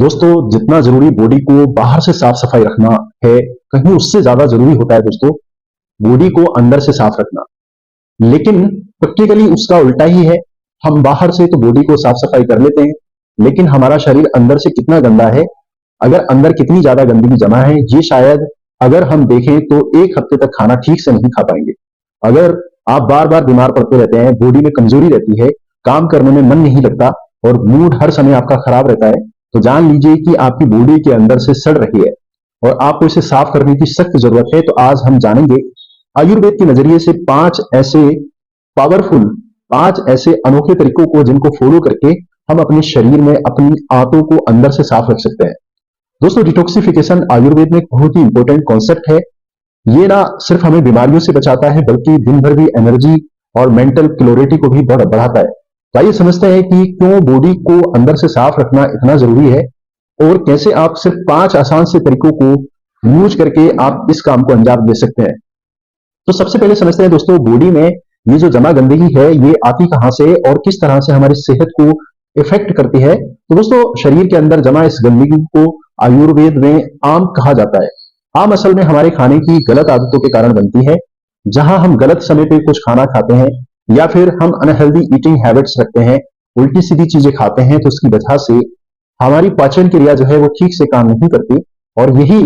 दोस्तों जितना जरूरी बॉडी को बाहर से साफ सफाई रखना है, कहीं उससे ज्यादा जरूरी होता है दोस्तों बॉडी को अंदर से साफ रखना। लेकिन प्रैक्टिकली उसका उल्टा ही है। हम बाहर से तो बॉडी को साफ सफाई कर लेते हैं, लेकिन हमारा शरीर अंदर से कितना गंदा है, अगर अंदर कितनी ज्यादा गंदगी जमा है, ये शायद अगर हम देखें तो एक हफ्ते तक खाना ठीक से नहीं खा पाएंगे। अगर आप बार बार बीमार पड़ते रहते हैं, बॉडी में कमजोरी रहती है, काम करने में मन नहीं लगता और मूड हर समय आपका खराब रहता है, तो जान लीजिए कि आपकी बॉडी के अंदर से सड़ रही है और आपको इसे साफ करने की सख्त जरूरत है। तो आज हम जानेंगे आयुर्वेद के नजरिए से पावरफुल पांच ऐसे अनोखे तरीकों को, जिनको फॉलो करके हम अपने शरीर में अपनी आंतों को अंदर से साफ रख सकते हैं। दोस्तों डिटॉक्सिफिकेशन आयुर्वेद में एक बहुत ही इंपॉर्टेंट कॉन्सेप्ट है। ये ना सिर्फ हमें बीमारियों से बचाता है, बल्कि दिन भर भी एनर्जी और मेंटल क्लैरिटी को भी बढ़ाता है। तो आइए समझते हैं कि क्यों बॉडी को अंदर से साफ रखना इतना जरूरी है और कैसे आप सिर्फ 5 आसान से तरीकों को यूज करके आप इस काम को अंजाम दे सकते हैं। तो सबसे पहले समझते हैं दोस्तों, बॉडी में ये जो जमा गंदगी है ये आती कहां से और किस तरह से हमारी सेहत को इफेक्ट करती है। तो दोस्तों शरीर के अंदर जमा इस गंदगी को आयुर्वेद में आम कहा जाता है। आम असल में हमारे खाने की गलत आदतों के कारण बनती है। जहां हम गलत समय पे कुछ खाना खाते हैं या फिर हम अनहेल्दी ईटिंग हैबिट्स रखते हैं, उल्टी सीधी चीजें खाते हैं, तो उसकी वजह से हमारी पाचन क्रिया जो है वो ठीक से काम नहीं करती और यही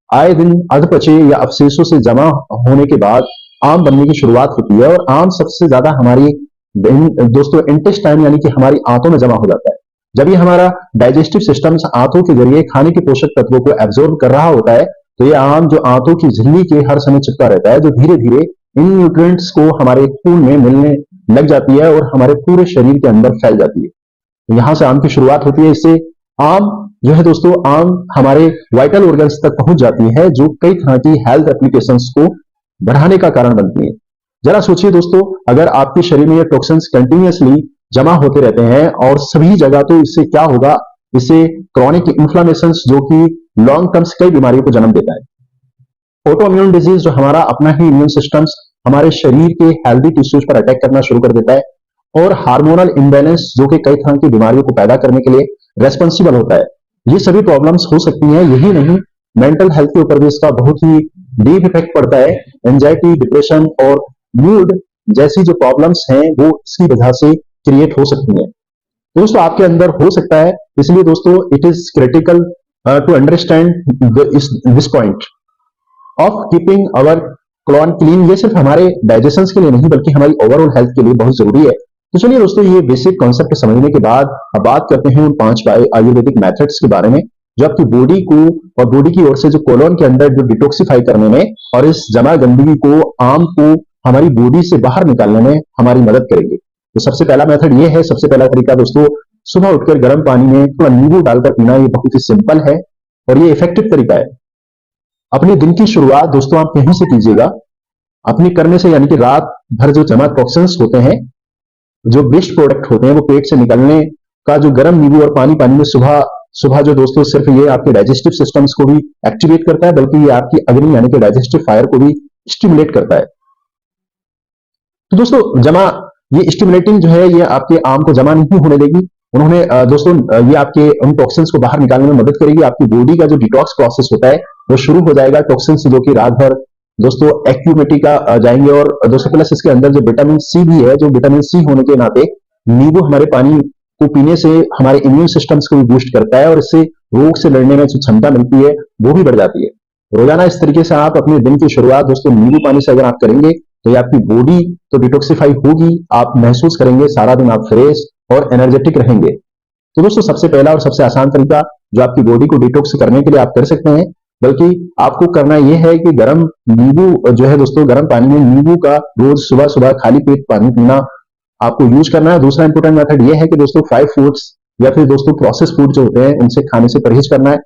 आए दिन अधपचे या अवशेषों से जमा होने के बाद आम बनने की शुरुआत होती है। और आम सबसे ज्यादा हमारी दोस्तों इंटेस्टाइन यानी कि हमारी आंतों में जमा हो जाता है। जब ये हमारा डाइजेस्टिव सिस्टम आंतों के जरिए खाने के पोषक तत्वों को एब्जॉर्ब कर रहा होता है, तो ये आम जो आंतों की झिल्ली के हर समय चिपका रहता है, जो धीरे धीरे इन न्यूट्रिएंट्स को हमारे खून में मिलने लग जाती है और हमारे पूरे शरीर के अंदर फैल जाती है। यहां से आम की शुरुआत होती है। इससे आम जो है दोस्तों, आम हमारे वाइटल ऑर्गन्स तक पहुंच जाती है, जो कई तरह की हेल्थ एप्लीकेशंस को बढ़ाने का कारण बनती है। जरा सोचिए दोस्तों, अगर आपके शरीर में ये टॉक्सिन्स कंटिन्यूअसली जमा होते रहते हैं और सभी जगह, तो इससे क्या होगा, इससे क्रॉनिक इन्फ्लामेशंस जो कि लॉन्ग टर्म्स कई बीमारियों को जन्म देता है। ऑटो इम्यून डिजीज जो हमारा अपना ही इम्यून सिस्टम हमारे शरीर के हेल्दी टिश्यूज पर अटैक करना शुरू कर देता है और हार्मोनल इम्बैलेंस जो कि कई तरह की बीमारियों को पैदा करने के लिए रेस्पॉन्सिबल होता है। ये सभी प्रॉब्लम्स हो सकती हैं। यही नहीं, मेंटल हेल्थ के ऊपर भी इसका बहुत ही डीप इफेक्ट पड़ता है। एंजाइटी, डिप्रेशन और मूड जैसी जो प्रॉब्लम्स हैं वो इसकी वजह से क्रिएट हो सकती हैं। दोस्तों आपके अंदर हो सकता है, इसलिए दोस्तों it is critical to understand this point of keeping our colon clean. ये सिर्फ हमारे डाइजेशन के लिए नहीं बल्कि हमारी ओवरऑल हेल्थ के लिए बहुत जरूरी है। तो चलिए दोस्तों, ये बेसिक कॉन्सेप्ट समझने के बाद अब बात करते हैं उन 5 आयुर्वेदिक मेथड्स के बारे में, जो आपकी बॉडी को और बॉडी की ओर से जो कोलोन के अंदर जो डिटॉक्सिफाई करने में और इस जमा गंदगी को, आम को हमारी बॉडी से बाहर निकालने में हमारी मदद करेंगे। तो सबसे पहला मेथड ये है, सबसे पहला तरीका दोस्तों, सुबह उठकर गर्म पानी में थोड़ा नींबू डालकर पीना। ये बहुत ही सिंपल है और ये इफेक्टिव तरीका है। अपने दिन की शुरुआत दोस्तों आप यहीं से कीजिएगा, अपनी करने से, यानी कि रात भर जो जमा टॉक्सिन्स होते हैं, जो वेस्ट प्रोडक्ट होते हैं, वो पेट से निकलने का जो गर्म नींबू और पानी में सुबह सुबह जो दोस्तों, सिर्फ ये आपके डाइजेस्टिव सिस्टम्स को भी एक्टिवेट करता है, बल्कि ये आपकी अग्नि यानी कि डाइजेस्टिव फायर को भी स्टिमुलेट करता है। तो दोस्तों जमा ये स्टिमुलेटिंग जो है, ये आपके आम को जमा नहीं होने देगी। उन्होंने दोस्तों ये आपके उन टॉक्सिन्स को बाहर निकालने में मदद करेगी। आपकी बॉडी का जो डिटॉक्स प्रोसेस होता है वो शुरू हो जाएगा। टॉक्सिन्स जो कि रात भर दोस्तों एक्यूमेटिका जाएंगे और दोस्तों प्लस इसके अंदर जो विटामिन सी भी है, जो विटामिन सी होने के नाते नींबू हमारे पानी को पीने से हमारे इम्यून सिस्टम्स को भी बूस्ट करता है और इससे रोग से लड़ने में जो क्षमता मिलती है वो भी बढ़ जाती है। रोजाना इस तरीके से आप अपने दिन की शुरुआत दोस्तों नींबू पानी से अगर आप करेंगे तो ये आपकी बॉडी तो डिटॉक्सिफाई होगी, आप महसूस करेंगे सारा दिन आप फ्रेश और एनर्जेटिक रहेंगे। तो दोस्तों सबसे पहला और सबसे आसान तरीका जो आपकी बॉडी को डिटॉक्स करने के लिए आप कर सकते हैं, बल्कि आपको करना यह है कि गर्म नींबू जो है दोस्तों, गर्म पानी में नींबू का रोज सुबह सुबह खाली पेट पानी पीना आपको यूज करना है। दूसरा इंपोर्टेंट मेथड यह है कि दोस्तों 5 फूड्स या फिर दोस्तों प्रोसेस फूड जो होते हैं उनसे खाने से परहेज करना है।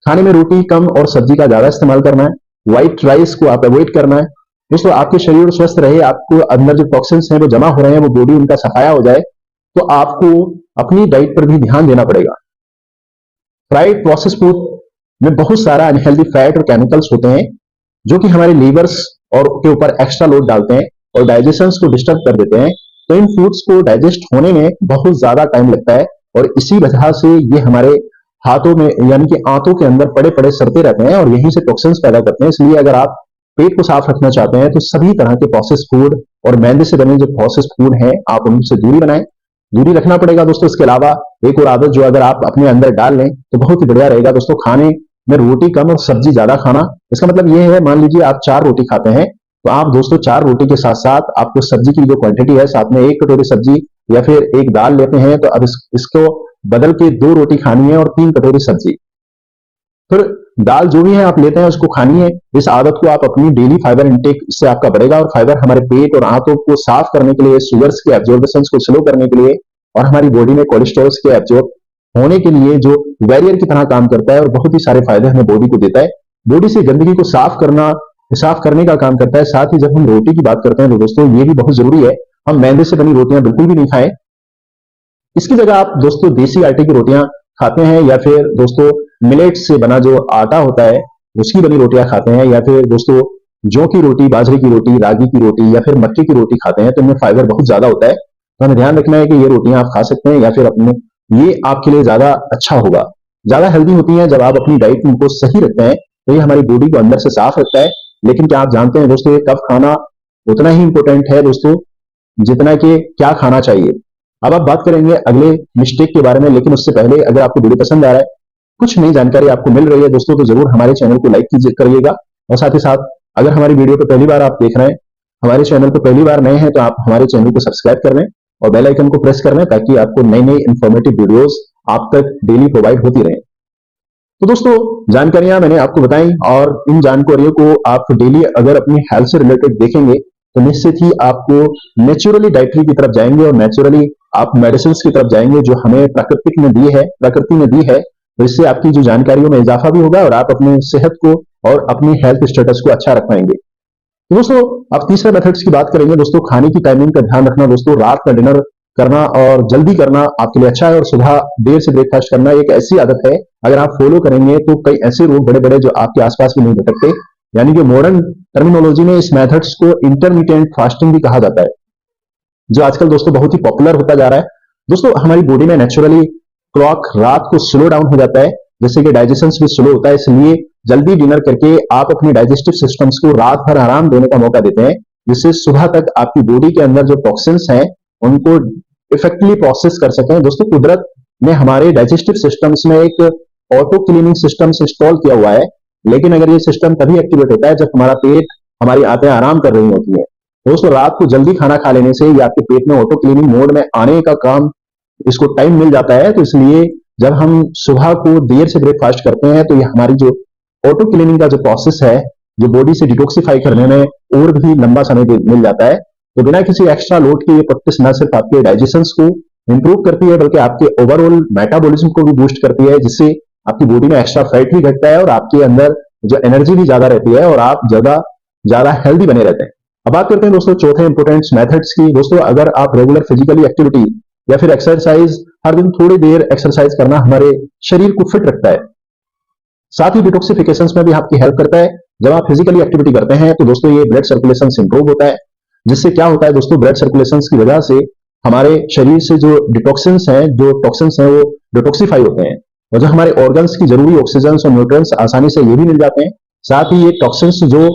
खाने में रोटी कम और सब्जी का ज्यादा इस्तेमाल करना है। व्हाइट राइस को आप अवॉइड करना है। दोस्तों आपके शरीर स्वस्थ रहे, आपको अंदर जो टॉक्सिन्स हैं वो जमा हो रहे हैं, वो बॉडी उनका सफाया हो जाए, तो आपको अपनी डाइट पर भी ध्यान देना पड़ेगा। फ्राइड प्रोसेस फूड में बहुत सारा अनहेल्दी फैट और केमिकल्स होते हैं जो कि हमारे लीवर्स और के ऊपर एक्स्ट्रा लोड डालते हैं और डाइजेशन को डिस्टर्ब कर देते हैं। तो इन फूड्स को डाइजेस्ट होने में बहुत ज्यादा टाइम लगता है और इसी वजह से ये हमारे हाथों में यानी कि आंतों के अंदर पड़े पड़े सड़ते रहते हैं और यहीं से टॉक्सिन्स पैदा करते हैं। इसलिए अगर आप पेट को साफ रखना चाहते हैं तो सभी तरह के प्रोसेस फूड और मैदे से बने जो प्रोसेस फूड हैं आप उनसे दूरी बनाएं, दूरी रखना पड़ेगा दोस्तों। इसके अलावा एक और आदत जो अगर आप अपने अंदर डाल लें तो बहुत ही बढ़िया रहेगा दोस्तों, खाने में रोटी कम और सब्जी ज्यादा खाना। इसका मतलब ये है, मान लीजिए आप 4 रोटी खाते हैं तो आप दोस्तों 4 रोटी के साथ साथ आपको सब्जी की जो क्वांटिटी है साथ में 1 कटोरी सब्जी या फिर एक दाल लेते हैं तो अब इसको बदल के 2 रोटी खानी है और 3 कटोरी सब्जी। फिर दाल जो भी है आप लेते हैं उसको खानी है। इस आदत को आप अपनी डेली फाइबर इंटेक से आपका बढ़ेगा और फाइबर हमारे पेट और आंतों को साफ करने के लिए, शुगर्स के एब्जॉर्बेशन को स्लो करने के लिए और हमारी बॉडी में कोलेस्ट्रॉल के एब्जॉर्ब होने के लिए जो बैरियर की तरह काम करता है और बहुत ही सारे फायदे हमें बॉडी को देता है। बॉडी से गंदगी को साफ करने का काम करता है। साथ ही जब हम रोटी की बात करते हैं तो दोस्तों ये भी बहुत जरूरी है, हम मैदे से बनी रोटियां बिल्कुल भी नहीं खाएं। इसकी जगह आप दोस्तों देसी आटे की रोटियां खाते हैं या फिर दोस्तों मिलेट से बना जो आटा होता है उसकी बनी रोटियां खाते हैं या फिर दोस्तों जौ की रोटी, बाजरे की रोटी, रागी की रोटी या फिर मक्के की रोटी खाते हैं तो इनमें फाइबर बहुत ज्यादा होता है। तो हमें ध्यान रखना है कि ये रोटियां आप खा सकते हैं या फिर अपने ये आपके लिए ज्यादा अच्छा होगा, ज्यादा हेल्दी होती हैं। जब आप अपनी डाइट को सही रखते हैं तो ये हमारी बॉडी को अंदर से साफ रखता है। लेकिन क्या आप जानते हैं दोस्तों, ये कब खाना उतना ही इंपॉर्टेंट है दोस्तों जितना कि क्या खाना चाहिए। अब आप बात करेंगे अगले मिस्टेक के बारे में, लेकिन उससे पहले अगर आपको वीडियो पसंद आ रहा है, कुछ नई जानकारी आपको मिल रही है दोस्तों, तो जरूर हमारे चैनल को लाइक करिएगा। और साथ ही साथ अगर हमारी वीडियो को पहली बार आप देख रहे हैं, हमारे चैनल को पहली बार नए हैं, तो आप हमारे चैनल को सब्सक्राइब कर लें और बेल आइकन को प्रेस कर लें ताकि आपको नई नई इंफॉर्मेटिव वीडियोस आप तक डेली प्रोवाइड होती रहे। तो दोस्तों जानकारियां मैंने आपको बताई और इन जानकारियों को आप डेली अगर अपनी हेल्थ से रिलेटेड देखेंगे तो निश्चित ही आपको नेचुरली डाइटरी की तरफ जाएंगे और नेचुरली आप मेडिसिन की तरफ जाएंगे जो हमें प्रकृति ने दी है। तो इससे आपकी जो जानकारियों में इजाफा भी होगा और आप अपनी सेहत को और अपनी हेल्थ स्टेटस को अच्छा रख पाएंगे। तो दोस्तों आप तीसरे मेथड्स की बात करेंगे दोस्तों, खाने की टाइमिंग का ध्यान रखना दोस्तों। रात का डिनर करना और जल्दी करना आपके लिए अच्छा है और सुबह देर से ब्रेकफास्ट करना एक ऐसी आदत है अगर आप फॉलो करेंगे तो कई ऐसे रोग बड़े बड़े जो आपके आसपास भी नहीं भटकते। यानी कि मॉडर्न टर्मिनोलॉजी में इस मेथड्स को इंटरमीडिएट फास्टिंग भी कहा जाता है, जो आजकल दोस्तों बहुत ही पॉपुलर होता जा रहा है। दोस्तों हमारी बॉडी में नेचुरली क्लॉक रात को स्लो डाउन हो जाता है, जैसे कि डाइजेशन भी स्लो होता है। इसलिए जल्दी डिनर करके आप अपने डाइजेस्टिव सिस्टम्स को रात भर आराम देने का मौका देते हैं, जिससे सुबह तक आपकी बॉडी के अंदर जो टॉक्सिन्स हैं उनको इफेक्टिवली प्रोसेस कर सकें। दोस्तों कुदरत ने हमारे डाइजेस्टिव सिस्टम्स में एक ऑटो क्लीनिंग सिस्टम इंस्टॉल किया हुआ है, लेकिन अगर ये सिस्टम तभी एक्टिवेट होता है जब हमारा पेट, हमारी आंतें आराम कर रही होती है। दोस्तों रात को जल्दी खाना खा लेने से ये आपके पेट में ऑटो क्लीनिंग मोड में आने का काम, इसको टाइम मिल जाता है। तो इसलिए जब हम सुबह को देर से ब्रेकफास्ट करते हैं तो ये हमारी जो ऑटो क्लीनिंग का जो प्रोसेस है, जो बॉडी से डिटॉक्सिफाई करने में और भी लंबा समय मिल जाता है। तो बिना किसी एक्स्ट्रा लोड के ये प्रैक्टिस न सिर्फ आपके डाइजेशन को इंप्रूव करती है बल्कि आपके ओवरऑल मेटाबॉलिज्म को भी बूस्ट करती है, जिससे आपकी बॉडी में एक्स्ट्रा फैट भी घटता है और आपके अंदर जो एनर्जी भी ज्यादा रहती है और आप ज्यादा हेल्दी बने रहते हैं। अब बात करते हैं दोस्तों चौथे इंपोर्टेंट मेथड्स की। दोस्तों अगर आप रेगुलर फिजिकली एक्टिविटी या फिर एक्सरसाइज, हर दिन थोड़ी देर एक्सरसाइज करना हमारे शरीर को फिट रखता है, साथ ही डिटॉक्सिफिकेशन में भी आपकी हेल्प करता है। जब आप फिजिकली एक्टिविटी करते हैं तो दोस्तों ये ब्लड सर्कुलेशन इंप्रूव होता है, जिससे क्या होता है दोस्तों, ब्लड सर्कुलेशन की वजह से हमारे शरीर से जो टॉक्सिन्स हैं वो डिटॉक्सिफाई होते हैं और जो हमारे ऑर्गन्स की जरूरी ऑक्सीजन और न्यूट्रिएंट्स आसानी से ये भी मिल जाते हैं। साथ ही ये टॉक्सिन्स जो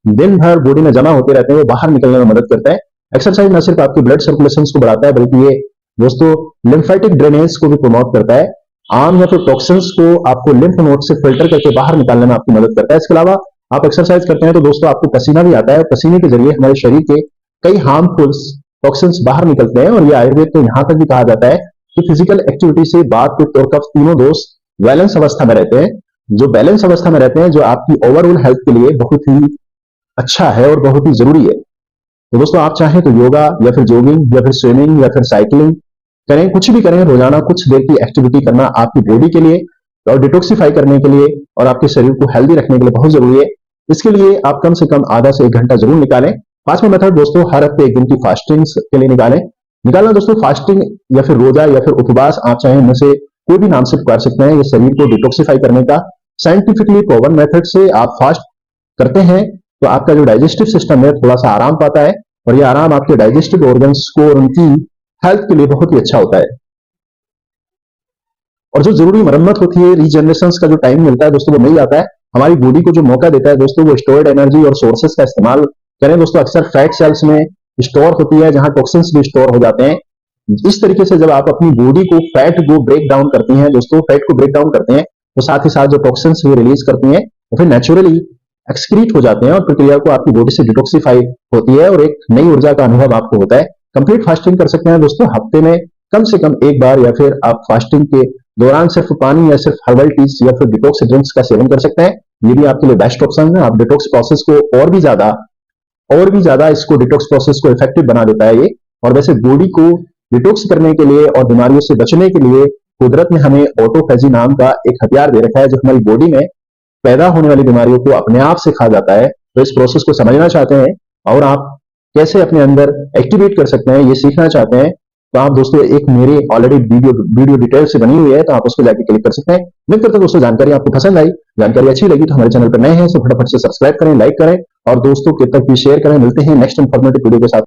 दिन भर बॉडी में जमा होते रहते हैं वो बाहर निकलने में मदद करता है। एक्सरसाइज न सिर्फ आपके ब्लड सर्कुलेशन को बढ़ाता है बल्कि ये दोस्तों लिम्फेटिक ड्रेनेज को भी प्रमोट करता है। आम या फिर टॉक्सिन्स को आपको लिम्फ नोड से फिल्टर करके बाहर निकालने में आपकी मदद करता है। इसके अलावा आप एक्सरसाइज करते हैं तो दोस्तों आपको पसीना भी आता है, पसीने के जरिए हमारे शरीर के कई हार्मफुल टॉक्सिन्स बाहर निकलते हैं। और ये आयुर्वेद तो यहां तक भी कहा जाता है कि फिजिकल एक्टिविटी से बात, पित्त और कफ तीनों दोष बैलेंस अवस्था में रहते हैं। जो बैलेंस अवस्था में रहते हैं जो आपकी ओवरऑल हेल्थ के लिए बहुत ही अच्छा है और बहुत ही जरूरी है। तो दोस्तों आप चाहें तो योगा या फिर जॉगिंग या फिर स्विमिंग या फिर साइकिलिंग करें, कुछ भी करें, रोजाना कुछ देर की एक्टिविटी करना आपकी बॉडी के लिए और डिटॉक्सिफाई करने के लिए और आपके शरीर को हेल्दी रखने के लिए बहुत जरूरी है। इसके लिए आप कम से कम आधा से 1 घंटा जरूर निकालें। पांचवा मेथड दोस्तों, हर हफ्ते 1 दिन की फास्टिंग के लिए निकालना दोस्तों। फास्टिंग या फिर रोजा या फिर उपवास, आप चाहें इनमें से कोई भी नाम से पुकार सकते हैं। ये शरीर को डिटॉक्सिफाई करने का साइंटिफिकली प्रूवन मेथड से आप फास्ट करते हैं तो आपका जो डाइजेस्टिव सिस्टम है थोड़ा सा आराम पाता है और ये आराम आपके डाइजेस्टिव ऑर्गन्स को और उनकी हेल्थ के लिए बहुत ही अच्छा होता है। और जो जरूरी मरम्मत होती है, रीजनरेशन का जो टाइम मिलता है दोस्तों, वो मिल जाता है। हमारी बॉडी को जो मौका देता है दोस्तों, वो स्टोर्ड एनर्जी और सोर्सेस का इस्तेमाल करें दोस्तों। अक्सर फैट सेल्स में स्टोर होती है, जहां टॉक्सिन्स भी स्टोर हो जाते हैं। इस तरीके से जब आप अपनी बॉडी को फैट को ब्रेक डाउन करती हैं दोस्तों, फैट को ब्रेक डाउन करते हैं, तो साथ ही साथ जो टॉक्सिन्स भी रिलीज करती हैं, वो फिर नेचुरली एक्सक्रीट हो जाते हैं और प्रक्रिया को आपकी बॉडी से डिटॉक्सिफाई होती है और एक नई ऊर्जा का अनुभव आपको होता है। कंप्लीट फास्टिंग कर सकते हैं दोस्तों, हफ्ते में कम से कम एक बार, या फिर आप फास्टिंग के दौरान सिर्फ पानी या सिर्फ हर्बल टीज या फिर डिटॉक्स ड्रिंक्स का सेवन कर सकते हैं। ये भी आपके लिए बेस्ट ऑप्शन है। आप डिटॉक्स प्रोसेस को और भी ज्यादा इसको डिटॉक्स प्रोसेस को इफेक्टिव बना देता है ये। और वैसे बॉडी को डिटॉक्स करने के लिए और बीमारियों से बचने के लिए कुदरत ने हमें ऑटोफेजी नाम का एक हथियार दे रखा है, जो हमारी बॉडी में पैदा होने वाली बीमारियों को अपने आप से खा जाता है। तो इस प्रोसेस को समझना चाहते हैं और आप कैसे अपने अंदर एक्टिवेट कर सकते हैं, ये सीखना चाहते हैं, तो आप दोस्तों एक मेरे ऑलरेडी वीडियो डिटेल से बनी हुई है, तो आप उसको जाके क्लिक कर सकते हैं। उम्मीद करता हूं दोस्तों जानकारी आपको पसंद आई। जानकारी अच्छी लगी तो हमारे चैनल पर नए हैं तो फटाफट से सब्सक्राइब करें, लाइक करें और दोस्तों के तक भी शेयर करें। मिलते हैं नेक्स्ट इन्फॉर्मेटिव वीडियो के साथ।